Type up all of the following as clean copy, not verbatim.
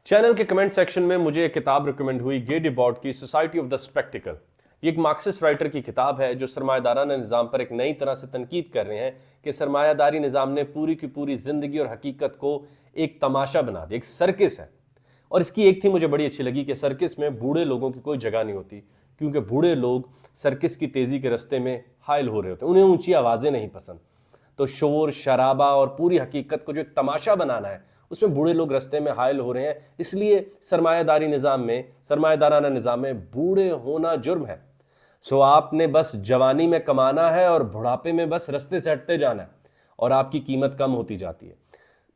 Channel کے comment section میں مجھے ایک کتاب ریکمنڈ ہوئی گے ڈیبارٹ کی سوسائٹی آف دا اسپیکٹیکل. یہ ایک مارکسسٹ رائٹر کی کتاب ہے جو سرمایہ دارانہ نظام پر ایک نئی طرح سے تنقید کر رہے ہیں کہ سرمایہ داری نظام نے پوری کی پوری زندگی اور حقیقت کو ایک تماشا بنا دیا, ایک سرکس ہے. اور اس کی ایک تھی مجھے بڑی اچھی لگی کہ سرکس میں بوڑھے لوگوں کی کوئی جگہ نہیں ہوتی, کیونکہ بوڑھے لوگ سرکس کی تیزی کے رستے میں حائل ہو رہے ہوتے ہیں, انہیں اونچی آوازیں نہیں پسند. تو شور شرابہ اور پوری حقیقت کو جو ایک تماشا بنانا ہے اس میں بوڑھے لوگ رستے میں حائل ہو رہے ہیں. اس لیے سرمایہ دارانہ نظام میں بوڑھے ہونا جرم ہے. سو آپ نے بس جوانی میں کمانا ہے اور بڑھاپے میں بس رستے سے ہٹتے جانا ہے اور آپ کی قیمت کم ہوتی جاتی ہے.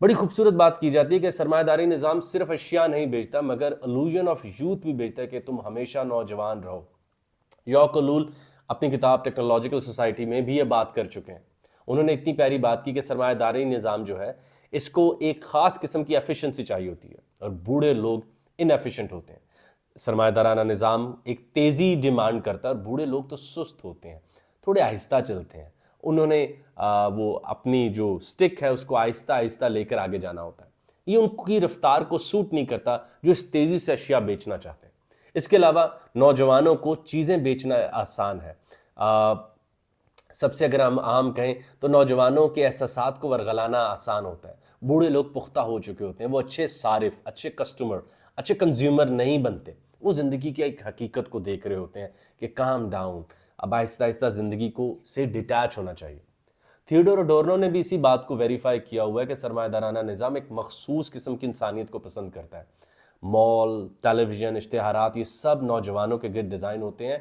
بڑی خوبصورت بات کی جاتی ہے کہ سرمایہ داری نظام صرف اشیاء نہیں بیچتا مگر illusion آف یوتھ بھی بیچتا ہے کہ تم ہمیشہ نوجوان رہو. یوک اولول اپنی کتاب ٹیکنالوجیکل سوسائٹی میں بھی یہ بات کر چکے ہیں. انہوں نے اتنی پیاری بات کی کہ سرمایہ داری نظام جو ہے اس کو ایک خاص قسم کی ایفیشنسی چاہیے ہوتی ہے اور بوڑھے لوگ ان ایفیشنٹ ہوتے ہیں. سرمایہ دارانہ نظام ایک تیزی ڈیمانڈ کرتا ہے اور بوڑھے لوگ تو سست ہوتے ہیں, تھوڑے آہستہ چلتے ہیں. انہوں نے وہ اپنی جو سٹک ہے اس کو آہستہ آہستہ لے کر آگے جانا ہوتا ہے. یہ ان کی رفتار کو سوٹ نہیں کرتا جو اس تیزی سے اشیاء بیچنا چاہتے ہیں. اس کے علاوہ نوجوانوں کو چیزیں بیچنا آسان ہے. سب سے اگر ہم عام کہیں تو نوجوانوں کے احساسات کو ورگلانا آسان ہوتا ہے. بوڑھے لوگ پختہ ہو چکے ہوتے ہیں, وہ اچھے صارف, اچھے کسٹمر, اچھے کنزیومر نہیں بنتے. وہ زندگی کی ایک حقیقت کو دیکھ رہے ہوتے ہیں کہ کام ڈاؤن, اب آہستہ آہستہ زندگی کو سے ڈیٹیچ ہونا چاہیے. تھیوڈور اڈورنو نے بھی اسی بات کو ویریفائی کیا ہوا ہے کہ سرمایہ دارانہ نظام ایک مخصوص قسم کی انسانیت کو پسند کرتا ہے. مال, ٹیلی ویژن, اشتہارات, یہ سب نوجوانوں کے گرد ڈیزائن ہوتے ہیں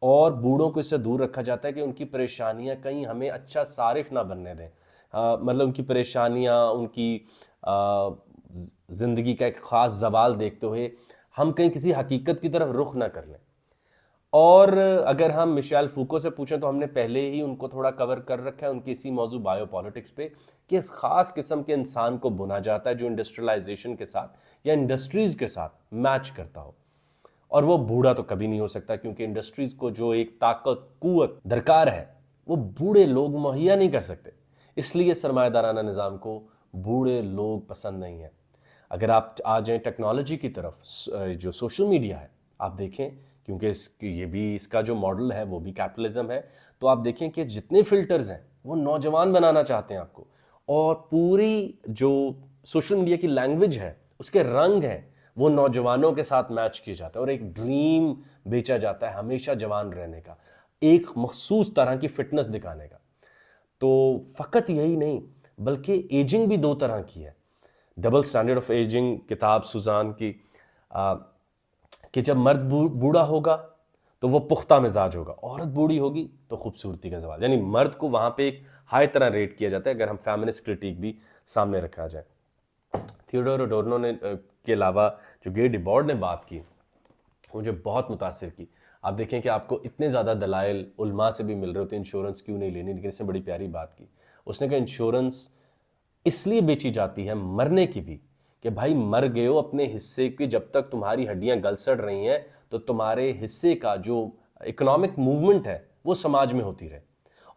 اور بوڑھوں کو اس سے دور رکھا جاتا ہے کہ ان کی پریشانیاں کہیں ہمیں اچھا صارف نہ بننے دیں. مطلب ان کی پریشانیاں, ان کی زندگی کا ایک خاص زوال دیکھتے ہوئے ہم کہیں کسی حقیقت کی طرف رخ نہ کر لیں. اور اگر ہم مشیل فوکو سے پوچھیں تو ہم نے پہلے ہی ان کو تھوڑا کور کر رکھا ہے ان کی اسی موضوع بایو پالیٹکس پہ کہ اس خاص قسم کے انسان کو بنا جاتا ہے جو انڈسٹریلائزیشن کے ساتھ یا انڈسٹریز کے ساتھ میچ کرتا ہو. اور وہ بوڑھا تو کبھی نہیں ہو سکتا کیونکہ انڈسٹریز کو جو ایک طاقت قوت درکار ہے وہ بوڑھے لوگ مہیا نہیں کر سکتے. اس لیے سرمایہ دارانہ نظام کو بوڑھے لوگ پسند نہیں ہیں. اگر آپ آ جائیں ٹیکنالوجی کی طرف, جو سوشل میڈیا ہے آپ دیکھیں, کیونکہ یہ بھی اس کا جو ماڈل ہے وہ بھی کیپٹلزم ہے, تو آپ دیکھیں کہ جتنے فلٹرز ہیں وہ نوجوان بنانا چاہتے ہیں آپ کو, اور پوری جو سوشل میڈیا کی لینگویج ہے اس کے رنگ ہیں وہ نوجوانوں کے ساتھ میچ کیا جاتا ہے اور ایک ڈریم بیچا جاتا ہے ہمیشہ جوان رہنے کا, ایک مخصوص طرح کی فٹنس دکھانے کا. تو فقط یہی نہیں بلکہ ایجنگ بھی دو طرح کی ہے. ڈبل سٹینڈرڈ آف ایجنگ کتاب سوزان کی, کہ جب مرد بوڑھا ہوگا تو وہ پختہ مزاج ہوگا, عورت بوڑھی ہوگی تو خوبصورتی کا زوال. یعنی مرد کو وہاں پہ ایک ہائی طرح ریٹ کیا جاتا ہے اگر ہم فیمنسٹ کرٹیک بھی سامنے رکھا جائے. تھیوڈور اڈورنو نے کے علاوہ جو گے ڈیبارٹ نے بات کی مجھے بہت متاثر کی. آپ دیکھیں کہ آپ کو اتنے زیادہ دلائل علماء سے بھی مل رہے ہوتے ہیں انشورنس کیوں نہیں لینی, لیکن اس نے بڑی پیاری بات کی. اس نے کہا انشورنس اس لیے بیچی جاتی ہے مرنے کی بھی, کہ بھائی مر گئے ہو اپنے حصے کی, جب تک تمہاری ہڈیاں گل سڑ رہی ہیں تو تمہارے حصے کا جو اکنامک موومنٹ ہے وہ سماج میں ہوتی رہے,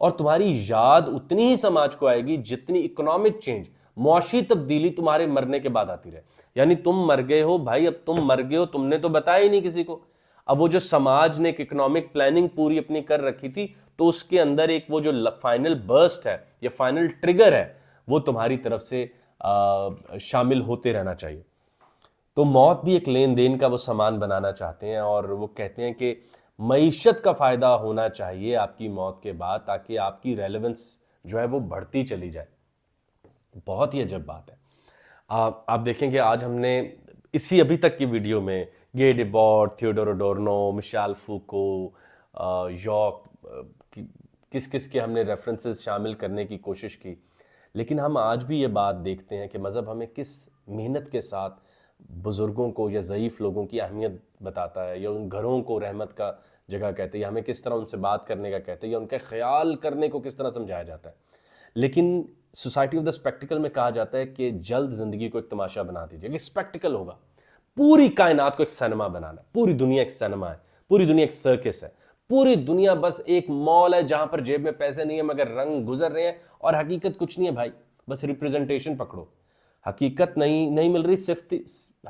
اور تمہاری یاد اتنی ہی سماج کو آئے گی جتنی اکنامک چینج, معاشی تبدیلی تمہارے مرنے کے بعد آتی رہے. یعنی تم مر گئے ہو بھائی, اب تم مر گئے ہو, تم نے تو بتایا ہی نہیں کسی کو. اب وہ جو سماج نے ایک اکنامک پلاننگ پوری اپنی کر رکھی تھی تو اس کے اندر ایک وہ جو فائنل برسٹ ہے یا فائنل ٹریگر ہے وہ تمہاری طرف سے شامل ہوتے رہنا چاہیے. تو موت بھی ایک لین دین کا وہ سامان بنانا چاہتے ہیں, اور وہ کہتے ہیں کہ معیشت کا فائدہ ہونا چاہیے آپ کی موت کے بعد تاکہ آپ کی ریلیونس جو ہے وہ بڑھتی چلی جائے. بہت ہی عجب بات ہے. آپ دیکھیں کہ آج ہم نے اسی ابھی تک کی ویڈیو میں گے ڈیبارٹ, تھیوڈور اڈورنو, مشیل فوکو, یوک, کس کس کے ہم نے ریفرنسز شامل کرنے کی کوشش کی, لیکن ہم آج بھی یہ بات دیکھتے ہیں کہ مذہب ہمیں کس محنت کے ساتھ بزرگوں کو یا ضعیف لوگوں کی اہمیت بتاتا ہے, یا ان گھروں کو رحمت کا جگہ کہتے ہیں, یا ہمیں کس طرح ان سے بات کرنے کا کہتے ہیں, یا ان کا خیال کرنے کو کس طرح سمجھایا جاتا ہے. لیکن سوسائٹی آف دا اسپیکٹیکل میں کہا جاتا ہے کہ جلد زندگی کو ایک تماشا بنا دیجیے, کہ اسپیکٹیکل ہوگا, پوری کائنات کو ایک سینما بنانا ہے, پوری دنیا ایک سینما ہے, پوری دنیا ایک سرکس ہے, پوری دنیا بس ایک مال ہے جہاں پر جیب میں پیسے نہیں ہیں مگر رنگ گزر رہے ہیں اور حقیقت کچھ نہیں ہے بھائی, بس ریپریزنٹیشن پکڑو. حقیقت نہیں مل رہی، صفت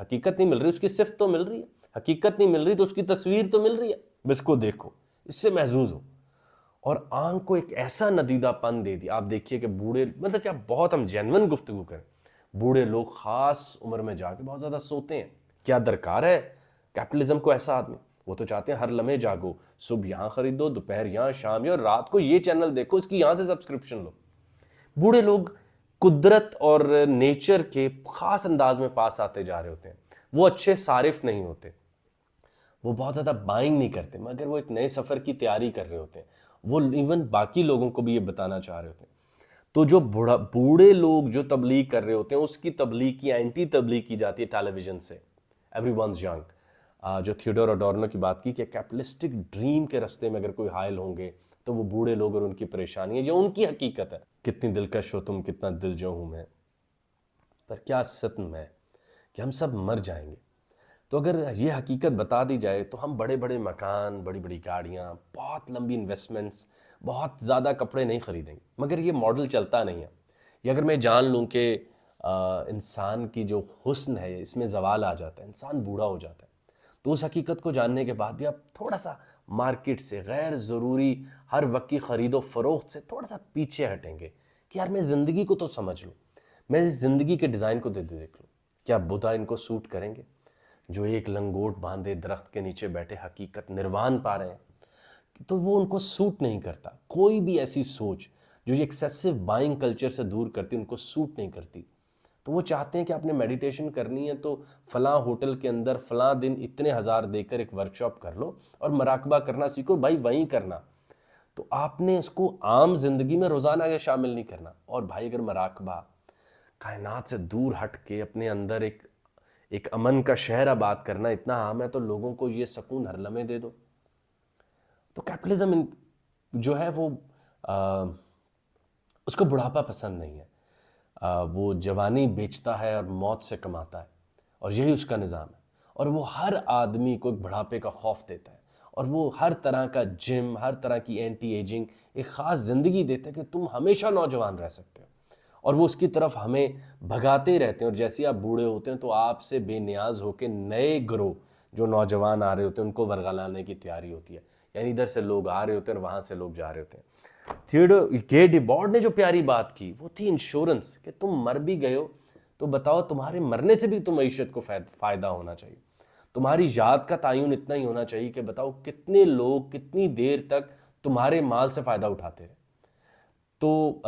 حقیقت نہیں مل رہی، اس کی صفت تو مل رہی ہے، حقیقت نہیں مل رہی تو اس کی تصویر تو مل رہی ہے، بس کو دیکھو، اس سے محظوظ ہو. اور آنکھ کو ایک ایسا ندیدہ پن دے دیا. آپ دیکھیے کہ بوڑھے، مطلب کیا بہت ہم جینون گفتگو کریں، بوڑھے لوگ خاص عمر میں جا کے بہت زیادہ سوتے ہیں. کیا درکار ہے کیپٹلزم کو ایسا آدمی؟ وہ تو چاہتے ہیں ہر لمحے جاگو، صبح یہاں خریدو، دوپہر یہاں، شام یہاں، اور رات کو یہ چینل دیکھو، اس کی یہاں سے سبسکرپشن لو. بوڑھے لوگ قدرت اور نیچر کے خاص انداز میں پاس آتے جا رہے ہوتے ہیں. وہ اچھے صارف نہیں ہوتے، وہ بہت زیادہ بائنگ نہیں کرتے، مگر وہ ایک نئے سفر کی تیاری کر رہے ہوتے ہیں. وہ ایون باقی لوگوں کو بھی یہ بتانا چاہ رہے ہوتے ہیں. تو جو بوڑھے لوگ جو تبلیغ کر رہے ہوتے ہیں، اس کی تبلیغ کی اینٹی تبلیغ کی جاتی ہے ٹیلی ویژن سے. ایوری ونز ینگ، جو تھیوڈور اڈورنو کی بات کی کہ کیپٹلسٹک ڈریم کے رستے میں اگر کوئی حائل ہوں گے تو وہ بوڑھے لوگ اور ان کی پریشانی ہے، جو ان کی حقیقت ہے. کتنی دلکش ہو تم، کتنا دل جو ہوں میں، پر کیا ستم ہے کہ ہم سب مر جائیں گے. تو اگر یہ حقیقت بتا دی جائے تو ہم بڑے بڑے مکان، بڑی بڑی گاڑیاں، بہت لمبی انویسٹمنٹس، بہت زیادہ کپڑے نہیں خریدیں گے. مگر یہ ماڈل چلتا نہیں ہے. یہ اگر میں جان لوں کہ انسان کی جو حسن ہے اس میں زوال آ جاتا ہے، انسان بوڑھا ہو جاتا ہے، تو اس حقیقت کو جاننے کے بعد بھی آپ تھوڑا سا مارکیٹ سے، غیر ضروری ہر وقت کی خرید و فروخت سے تھوڑا سا پیچھے ہٹیں گے کہ یار میں زندگی کو تو سمجھ لوں، میں اس زندگی کے ڈیزائن کو دیکھ لوں. کیا بدھا ان کو سوٹ کریں گے جو ایک لنگوٹ باندھے درخت کے نیچے بیٹھے حقیقت نروان پا رہے ہیں؟ تو وہ ان کو سوٹ نہیں کرتا. کوئی بھی ایسی سوچ جو یہ ایکسیسو بائنگ کلچر سے دور کرتی ان کو سوٹ نہیں کرتی. تو وہ چاہتے ہیں کہ آپ نے میڈیٹیشن کرنی ہے تو فلاں ہوٹل کے اندر فلاں دن اتنے ہزار دے کر ایک ورکشاپ کر لو اور مراقبہ کرنا سیکھو. بھائی وہیں کرنا، تو آپ نے اس کو عام زندگی میں روزانہ کے شامل نہیں کرنا. اور بھائی اگر مراقبہ کائنات سے دور ہٹ کے اپنے اندر ایک امن کا شہر آباد کرنا اتنا عام ہے تو لوگوں کو یہ سکون ہر لمحے دے دو. تو کیپٹلزم جو ہے وہ اس کو بڑھاپا پسند نہیں ہے. وہ جوانی بیچتا ہے اور موت سے کماتا ہے، اور یہی اس کا نظام ہے. اور وہ ہر آدمی کو ایک بڑھاپے کا خوف دیتا ہے، اور وہ ہر طرح کا جم، ہر طرح کی اینٹی ایجنگ، ایک خاص زندگی دیتا ہے کہ تم ہمیشہ نوجوان رہ سکتے ہو. اور وہ اس کی طرف ہمیں بھگاتے رہتے ہیں. اور جیسے آپ بوڑھے ہوتے ہیں تو آپ سے بے نیاز ہو کے نئے گروہ جو نوجوان آ رہے ہوتے ہیں ان کو ورگلانے کی تیاری ہوتی ہے. یعنی ادھر سے لوگ آ رہے ہوتے ہیں اور وہاں سے لوگ جا رہے ہوتے ہیں. گے ڈیبارڈ نے جو پیاری بات کی وہ تھی انشورنس، کہ تم مر بھی گئے ہو تو بتاؤ تمہارے مرنے سے بھی تو معیشت کو فائدہ ہونا چاہیے. تمہاری یاد کا تعین اتنا ہی ہونا چاہیے کہ بتاؤ کتنے لوگ کتنی دیر تک تمہارے مال سے فائدہ اٹھاتے رہے. تو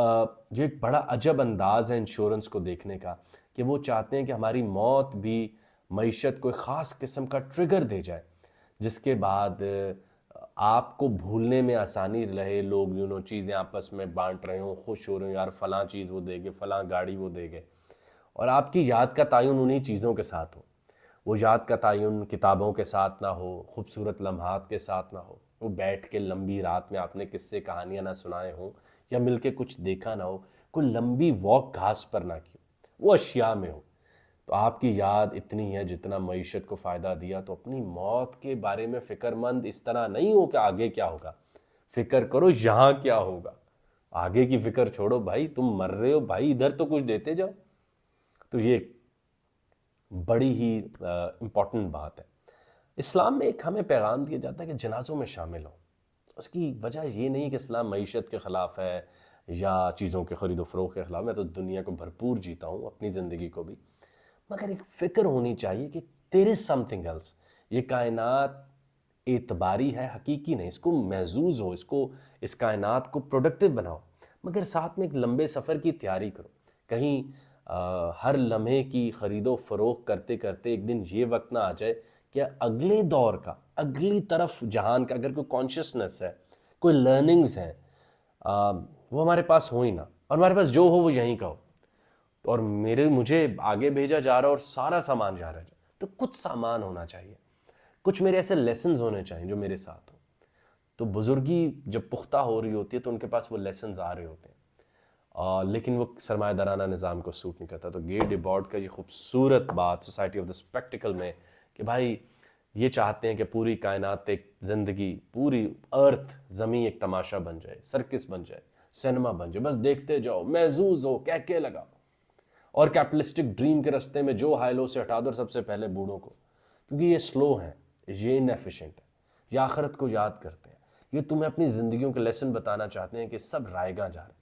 یہ ایک بڑا عجب انداز ہے انشورنس کو دیکھنے کا کہ وہ چاہتے ہیں کہ ہماری موت بھی معیشت کو ایک خاص قسم کا ٹریگر دے جائے جس کے بعد آپ کو بھولنے میں آسانی رہے. لوگ چیزیں آپس میں بانٹ رہے ہوں، خوش ہو رہے ہوں، یار فلاں چیز وہ دے گئے، فلاں گاڑی وہ دے گئے، اور آپ کی یاد کا تعین انہی چیزوں کے ساتھ ہو. وہ یاد کا تعین کتابوں کے ساتھ نہ ہو، خوبصورت لمحات کے ساتھ نہ ہو، وہ بیٹھ کے لمبی رات میں آپ نے قصے کہانیاں نہ سنائے ہوں یا مل کے کچھ دیکھا نہ ہو، کوئی لمبی واک گھاس پر نہ کی، وہ اشیاء میں ہو. تو آپ کی یاد اتنی ہے جتنا معیشت کو فائدہ دیا. تو اپنی موت کے بارے میں فکر مند اس طرح نہیں ہو کہ آگے کیا ہوگا، فکر کرو یہاں کیا ہوگا. آگے کی فکر چھوڑو بھائی، تم مر رہے ہو بھائی، ادھر تو کچھ دیتے جاؤ. تو یہ بڑی ہی امپورٹنٹ بات ہے. اسلام میں ایک ہمیں پیغام دیا جاتا ہے کہ جنازوں میں شامل ہو. اس کی وجہ یہ نہیں کہ اسلام معیشت کے خلاف ہے یا چیزوں کے خرید و فروخت کے خلاف. میں تو دنیا کو بھرپور جیتا ہوں، اپنی زندگی کو بھی، مگر ایک فکر ہونی چاہیے کہ there is something else. یہ کائنات اعتباری ہے، حقیقی نہیں. اس کو محظوظ ہو، اس کائنات کو پروڈکٹیو بناؤ، مگر ساتھ میں ایک لمبے سفر کی تیاری کرو. کہیں ہر لمحے کی خرید و فروخت کرتے کرتے ایک دن یہ وقت نہ آ جائے کہ اگلے دور کا، اگلی طرف جہان کا اگر کوئی کانشیسنس ہے، کوئی لرننگز ہیں، وہ ہمارے پاس ہو ہی نہ، اور ہمارے پاس جو ہو وہ یہیں کا ہو. اور مجھے آگے بھیجا جا رہا اور سارا سامان جا رہا ہے، تو کچھ سامان ہونا چاہیے، کچھ میرے ایسے لیسنز ہونے چاہیے جو میرے ساتھ ہوں. تو بزرگی جب پختہ ہو رہی ہوتی ہے تو ان کے پاس وہ لیسنز آ رہے ہوتے ہیں، لیکن وہ سرمایہ دارانہ نظام کو سوٹ نہیں کرتا. تو گے ڈیبارڈ کا یہ خوبصورت بات سوسائٹی آف دا اسپیکٹیکل میں کہ بھائی یہ چاہتے ہیں کہ پوری کائنات ایک زندگی، پوری ارتھ زمین ایک تماشا بن جائے، سرکس بن جائے، سینما بن جائے، بس دیکھتے جاؤ، محظوظ ہو، کہہ کے لگاؤ. اور کیپٹلسٹک ڈریم کے رستے میں جو ہائے لو سے ہٹا دو، اور سب سے پہلے بوڑھوں کو، کیونکہ یہ سلو ہیں، یہ انیفیشینٹ ہے، یہ آخرت کو یاد کرتے ہیں، یہ تمہیں اپنی زندگیوں کے لیسن بتانا چاہتے ہیں کہ سب رائے گاں جا رہے ہیں۔